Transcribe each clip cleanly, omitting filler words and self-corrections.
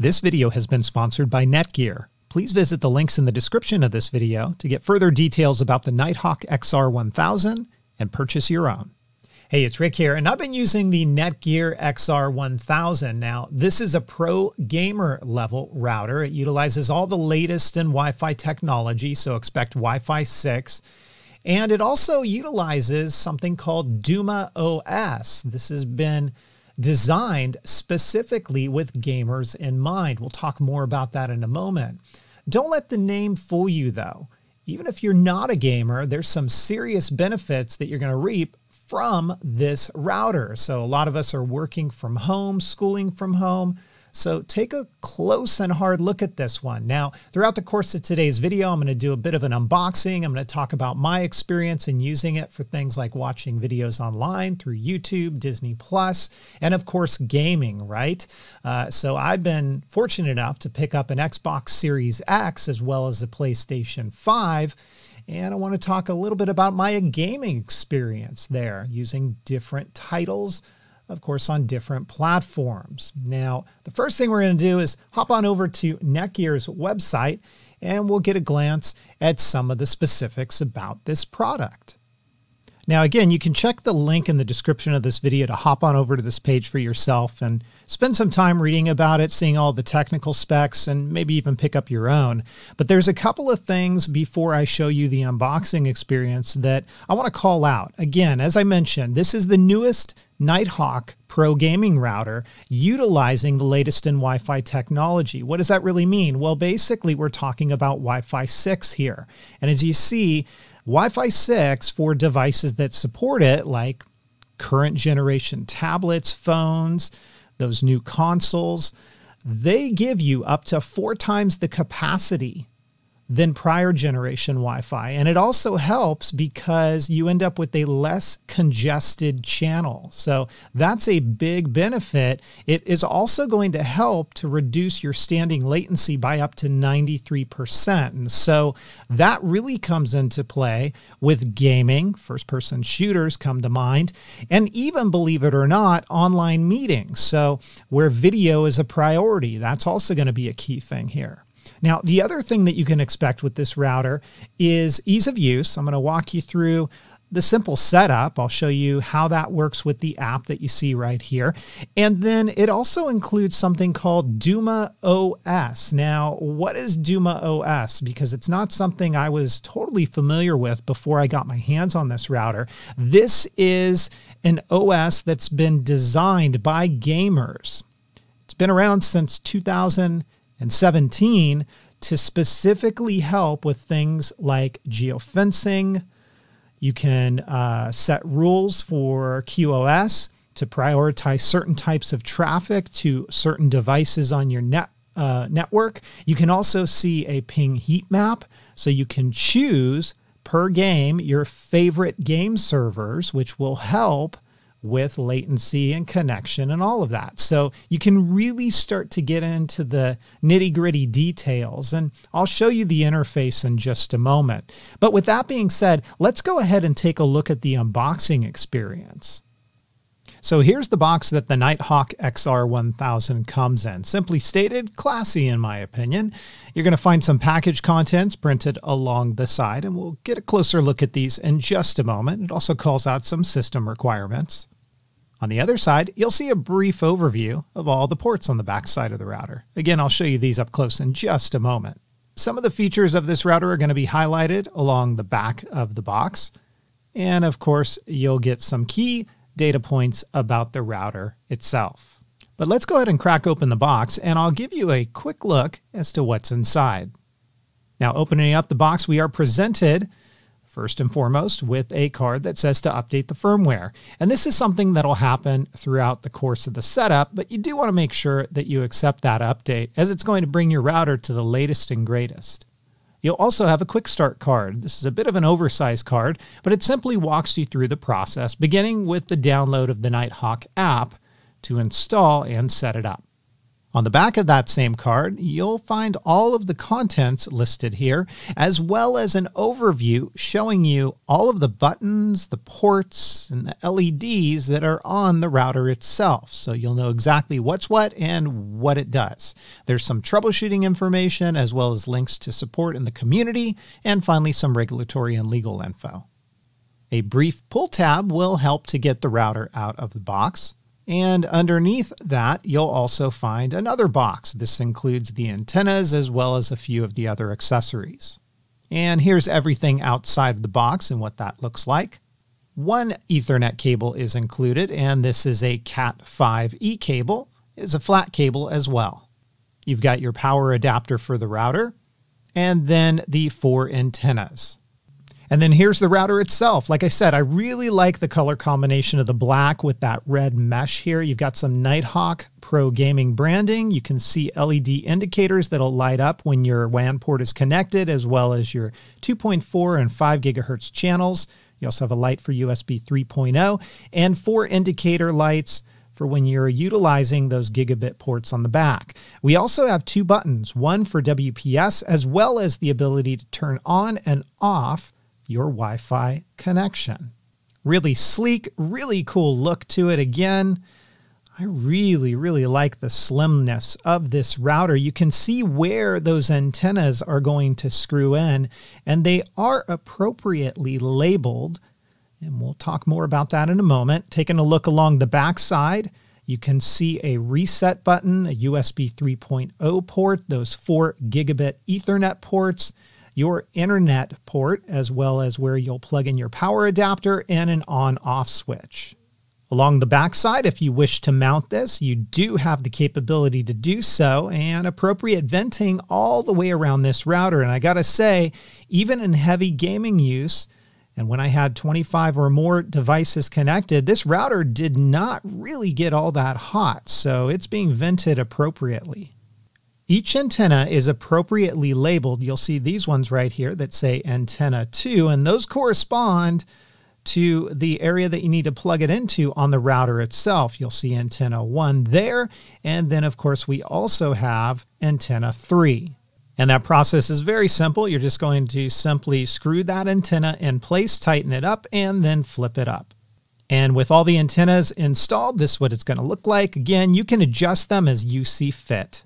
This video has been sponsored by NETGEAR. Please visit the links in the description of this video to get further details about the Nighthawk XR1000 and purchase your own. Hey, it's Rick here, and I've been using the NETGEAR XR1000. Now, this is a pro gamer level router. It utilizes all the latest in Wi-Fi technology, so expect Wi-Fi 6. And it also utilizes something called DumaOS. This has been designed specifically with gamers in mind. We'll talk more about that in a moment. Don't let the name fool you, though. Even if you're not a gamer, there's some serious benefits that you're going to reap from this router. So a lot of us are working from home, schooling from home. So take a close and hard look at this one. Now, throughout the course of today's video, I'm going to do a bit of an unboxing. I'm going to talk about my experience in using it for things like watching videos online through YouTube, Disney+, and of course, gaming, right? So I've been fortunate enough to pick up an Xbox Series X as well as a PlayStation 5. And I want to talk a little bit about my gaming experience there using different titles, of course, on different platforms. Now, the first thing we're going to do is hop on over to NETGEAR's website, and we'll get a glance at some of the specifics about this product. Now, again, you can check the link in the description of this video to hop on over to this page for yourself and spend some time reading about it, seeing all the technical specs, and maybe even pick up your own. But there's a couple of things before I show you the unboxing experience that I want to call out. Again, as I mentioned, this is the newest Nighthawk Pro Gaming router utilizing the latest in Wi-Fi technology. What does that really mean? Well, basically, we're talking about Wi-Fi 6 here. And as you see, Wi-Fi 6 for devices that support it, like current generation tablets, phones, those new consoles, they give you up to 4 times the capacity than prior generation Wi-Fi. And it also helps because you end up with a less congested channel. So that's a big benefit. It is also going to help to reduce your standing latency by up to 93%. And so that really comes into play with gaming. First-person shooters come to mind. And even, believe it or not, online meetings. So where video is a priority, that's also going to be a key thing here. Now, the other thing that you can expect with this router is ease of use. I'm going to walk you through the simple setup. I'll show you how that works with the app that you see right here. And then it also includes something called DumaOS. Now, what is DumaOS? Because it's not something I was totally familiar with before I got my hands on this router. This is an OS that's been designed by gamers. It's been around since 2017 to specifically help with things like geofencing. You can set rules for QoS to prioritize certain types of traffic to certain devices on your network. You can also see a ping heat map, so you can choose per game your favorite game servers, which will help with latency and connection and all of that. So you can really start to get into the nitty-gritty details, and I'll show you the interface in just a moment. But with that being said, let's go ahead and take a look at the unboxing experience. So here's the box that the Nighthawk XR1000 comes in. Simply stated, classy in my opinion. You're going to find some package contents printed along the side, and we'll get a closer look at these in just a moment. It also calls out some system requirements. On the other side, you'll see a brief overview of all the ports on the back side of the router. Again, I'll show you these up close in just a moment. Some of the features of this router are going to be highlighted along the back of the box. And of course, you'll get some key data points about the router itself. But let's go ahead and crack open the box, and I'll give you a quick look as to what's inside. Now, opening up the box, we are presented first and foremost with a card that says to update the firmware. And this is something that'll happen throughout the course of the setup, but you do want to make sure that you accept that update, as it's going to bring your router to the latest and greatest. You'll also have a quick start card. This is a bit of an oversized card, but it simply walks you through the process, beginning with the download of the Nighthawk app to install and set it up. On the back of that same card, you'll find all of the contents listed here, as well as an overview showing you all of the buttons, the ports, and the LEDs that are on the router itself. So you'll know exactly what's what and what it does. There's some troubleshooting information, as well as links to support in the community, and finally some regulatory and legal info. A brief pull tab will help to get the router out of the box. And underneath that, you'll also find another box. This includes the antennas as well as a few of the other accessories. And here's everything outside of the box and what that looks like. One Ethernet cable is included, and this is a Cat5e cable. It's a flat cable as well. You've got your power adapter for the router, and then the 4 antennas. And then here's the router itself. Like I said, I really like the color combination of the black with that red mesh here. You've got some Nighthawk Pro Gaming branding. You can see LED indicators that'll light up when your WAN port is connected, as well as your 2.4 and 5 gigahertz channels. You also have a light for USB 3.0 and 4 indicator lights for when you're utilizing those gigabit ports on the back. We also have 2 buttons, one for WPS, as well as the ability to turn on and off your Wi-Fi connection. Really sleek, really cool look to it. Again, I really like the slimness of this router. You can see where those antennas are going to screw in, and they are appropriately labeled. And we'll talk more about that in a moment. Taking a look along the back side, you can see a reset button, a USB 3.0 port, those 4 gigabit Ethernet ports, your internet port, as well as where you'll plug in your power adapter and an on-off switch. Along the back side, if you wish to mount this, you do have the capability to do so, and appropriate venting all the way around this router. And I gotta say, even in heavy gaming use, and when I had 25 or more devices connected, this router did not really get all that hot, so it's being vented appropriately. Each antenna is appropriately labeled. You'll see these ones right here that say antenna 2, and those correspond to the area that you need to plug it into on the router itself. You'll see antenna 1 there, and then of course we also have antenna 3. And that process is very simple. You're just going to simply screw that antenna in place, tighten it up, and then flip it up. And with all the antennas installed, this is what it's going to look like. Again, you can adjust them as you see fit.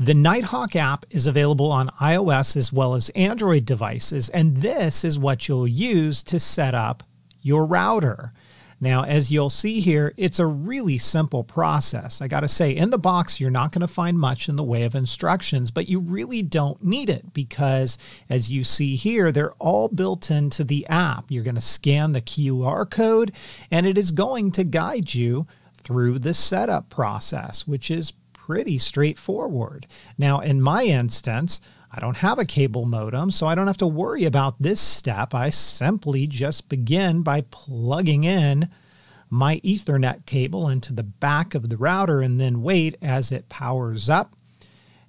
The Nighthawk app is available on iOS as well as Android devices, and this is what you'll use to set up your router. Now, as you'll see here, it's a really simple process. I gotta say, in the box, you're not gonna find much in the way of instructions, but you really don't need it because, as you see here, they're all built into the app. You're gonna scan the QR code, and it is going to guide you through the setup process, which is pretty straightforward. Now, in my instance, I don't have a cable modem, so I don't have to worry about this step. I simply just begin by plugging in my Ethernet cable into the back of the router and then wait as it powers up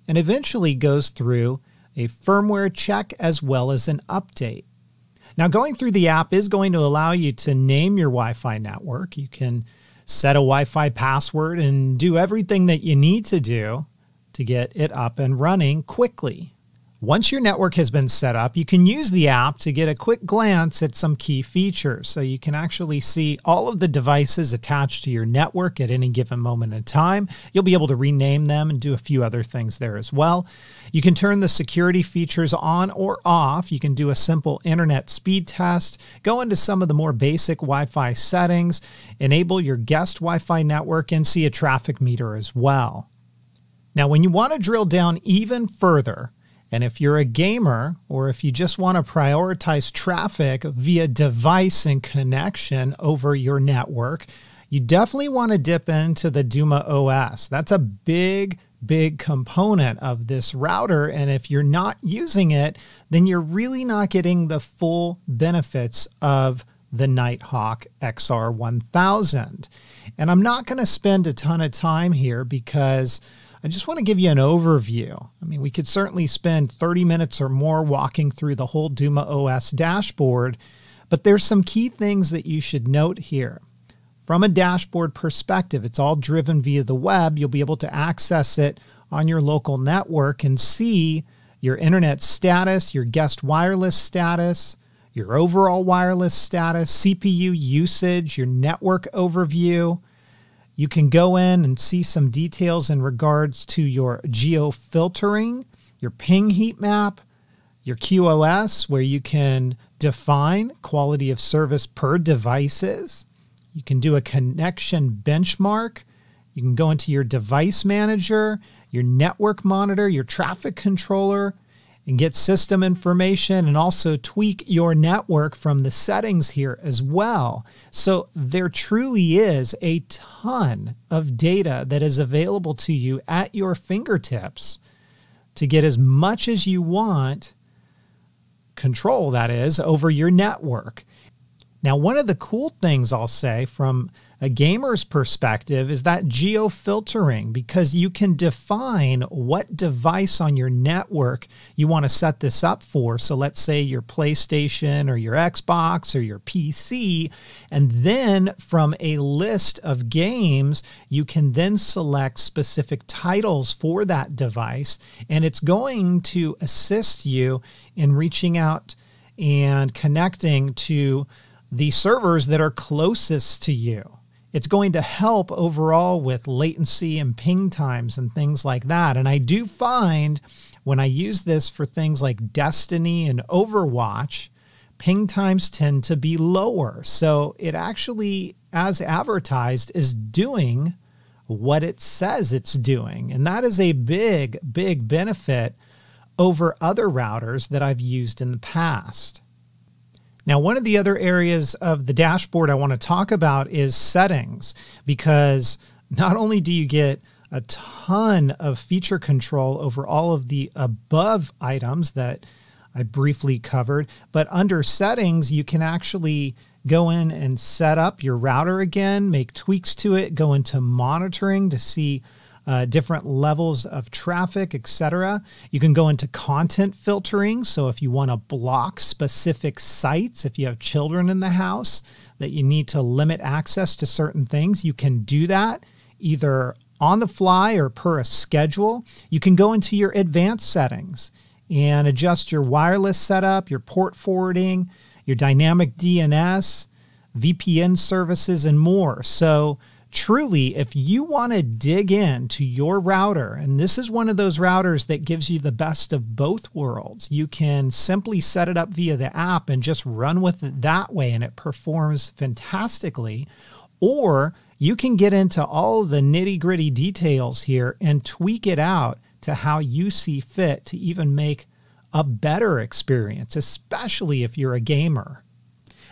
and eventually goes through a firmware check as well as an update. Now, going through the app is going to allow you to name your Wi-Fi network. You can set a Wi-Fi password and do everything that you need to do to get it up and running quickly. Once your network has been set up, you can use the app to get a quick glance at some key features. So you can actually see all of the devices attached to your network at any given moment in time. You'll be able to rename them and do a few other things there as well. You can turn the security features on or off. You can do a simple internet speed test, go into some of the more basic Wi-Fi settings, enable your guest Wi-Fi network, and see a traffic meter as well. Now, when you want to drill down even further, and if you're a gamer, or if you just want to prioritize traffic via device and connection over your network, you definitely want to dip into the DumaOS. That's a big component of this router. And if you're not using it, then you're really not getting the full benefits of the Nighthawk XR1000. And I'm not going to spend a ton of time here because I just want to give you an overview. I mean, we could certainly spend 30 minutes or more walking through the whole DumaOS dashboard, but there's some key things that you should note here. from a dashboard perspective. It's all driven via the web. You'll be able to access it on your local network and see your internet status, your guest wireless status, your overall wireless status, CPU usage, your network overview. You can go in and see some details in regards to your geofiltering, your ping heat map, your QoS, where you can define quality of service per devices. You can do a connection benchmark. You can go into your device manager, your network monitor, your traffic controller, and get system information and also tweak your network from the settings here as well. So there truly is a ton of data that is available to you at your fingertips to get as much as you want, control that is, over your network. Now, one of the cool things I'll say from a gamer's perspective is that geofiltering, because you can define what device on your network you want to set this up for. So let's say your PlayStation or your Xbox or your PC, and then from a list of games, you can then select specific titles for that device, and it's going to assist you in reaching out and connecting to the servers that are closest to you. It's going to help overall with latency and ping times and things like that. And I do find when I use this for things like Destiny and Overwatch, ping times tend to be lower. So it actually, as advertised, is doing what it says it's doing. And that is a big, big benefit over other routers that I've used in the past. Now, one of the other areas of the dashboard I want to talk about is settings, because not only do you get a ton of feature control over all of the above items that I briefly covered, but under settings, you can actually go in and set up your router again, make tweaks to it, go into monitoring to see different levels of traffic, etc. You can go into content filtering. So if you want to block specific sites, if you have children in the house that you need to limit access to certain things, you can do that either on the fly or per a schedule. You can go into your advanced settings and adjust your wireless setup, your port forwarding, your dynamic DNS, VPN services, and more. So truly, if you want to dig into your router, and this is one of those routers that gives you the best of both worlds, you can simply set it up via the app and just run with it that way, and it performs fantastically. Or you can get into all the nitty-gritty details here and tweak it out to how you see fit to even make a better experience, especially if you're a gamer.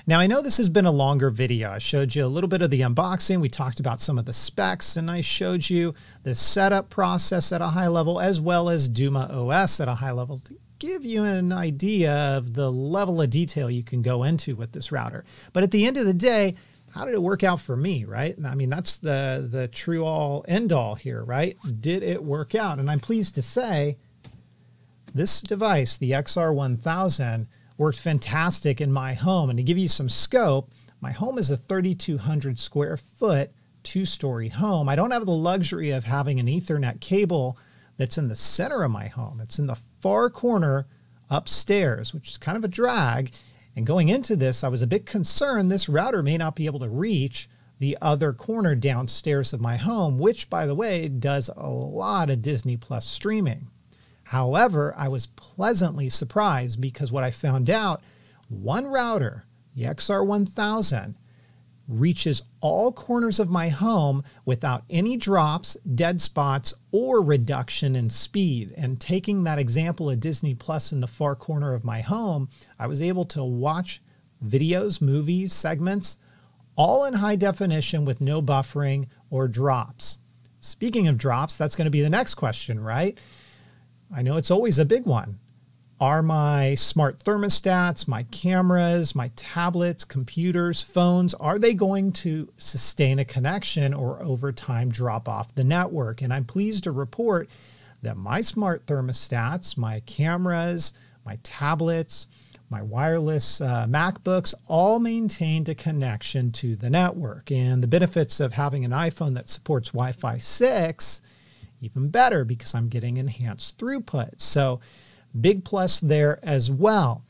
Now, I know this has been a longer video. I showed you a little bit of the unboxing. We talked about some of the specs, and I showed you the setup process at a high level, as well as DumaOS at a high level, to give you an idea of the level of detail you can go into with this router. But at the end of the day, how did it work out for me, right? I mean, that's the true all end all here, right? Did it work out? And I'm pleased to say this device, the XR1000, worked fantastic in my home. And to give you some scope, my home is a 3,200 square foot, two-story home. I don't have the luxury of having an Ethernet cable that's in the center of my home. It's in the far corner upstairs, which is kind of a drag. And going into this, I was a bit concerned this router may not be able to reach the other corner downstairs of my home, which, by the way, does a lot of Disney Plus streaming. However, I was pleasantly surprised because what I found out, one router, the XR1000, reaches all corners of my home without any drops, dead spots, or reduction in speed. And taking that example of Disney Plus in the far corner of my home, I was able to watch videos, movies, segments, all in high definition with no buffering or drops. Speaking of drops, that's going to be the next question, right? I know it's always a big one. Are my smart thermostats, my cameras, my tablets, computers, phones, are they going to sustain a connection or over time drop off the network? And I'm pleased to report that my smart thermostats, my cameras, my tablets my wireless MacBooks all maintained a connection to the network. And the benefits of having an iPhone that supports Wi-Fi 6, even better because I'm getting enhanced throughput. So big plus there as well.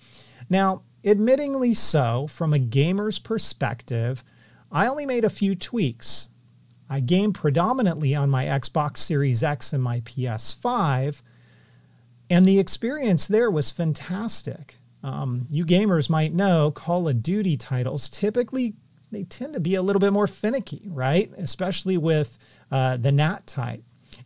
Now, admittingly so, from a gamer's perspective, I only made a few tweaks. I game predominantly on my Xbox Series X and my PS5, and the experience there was fantastic. You gamers might know Call of Duty titles, typically they tend to be a little bit more finicky, right? Especially with the NAT type.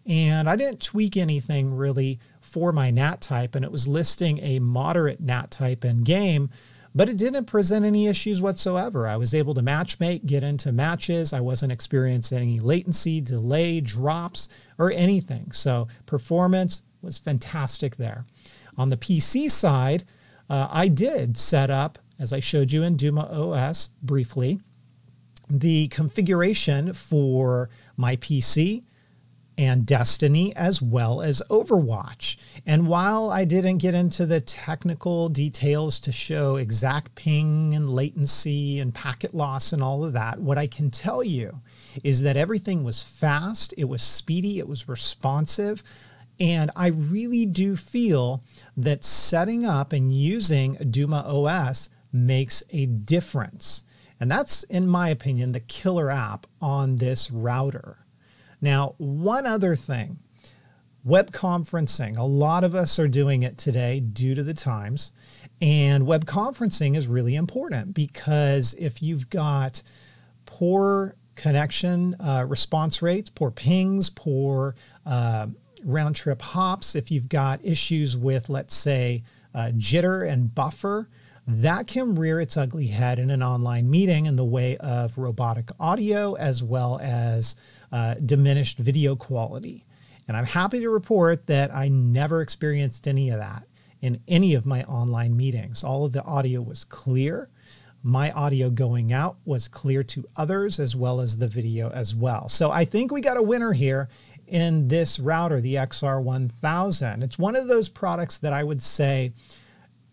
And I didn't tweak anything really for my NAT type, and it was listing a moderate NAT type in game, but it didn't present any issues whatsoever. I was able to matchmake, get into matches. I wasn't experiencing any latency, delay, drops, or anything. So performance was fantastic there. On the PC side, I did set up, as I showed you in DumaOS briefly, the configuration for my PC and Destiny as well as Overwatch. And while I didn't get into the technical details to show exact ping and latency and packet loss and all of that, what I can tell you is that everything was fast, it was speedy, it was responsive. And I really do feel that setting up and using DumaOS makes a difference. And that's, in my opinion, the killer app on this router. Now, one other thing, web conferencing. A lot of us are doing it today due to the times. And web conferencing is really important because if you've got poor connection response rates, poor pings, poor round trip hops, if you've got issues with, let's say, jitter and buffer, that can rear its ugly head in an online meeting in the way of robotic audio as well as diminished video quality. And I'm happy to report that I never experienced any of that in any of my online meetings. All of the audio was clear. My audio going out was clear to others as well as the video as well. So I think we got a winner here in this router, the XR1000. It's one of those products that I would say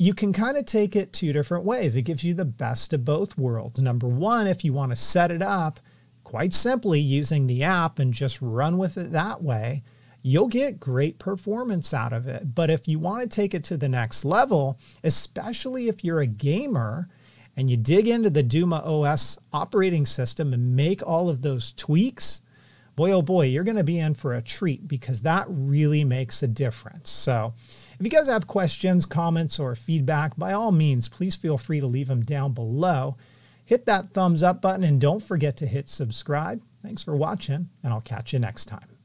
you can kind of take it two different ways. It gives you the best of both worlds. Number one, if you want to set it up quite simply using the app and just run with it that way, you'll get great performance out of it. But if you want to take it to the next level, especially if you're a gamer and you dig into the DumaOS operating system and make all of those tweaks, boy, oh boy, you're going to be in for a treat because that really makes a difference. So if you guys have questions, comments, or feedback, by all means, please feel free to leave them down below. Hit that thumbs up button and don't forget to hit subscribe. Thanks for watching, and I'll catch you next time.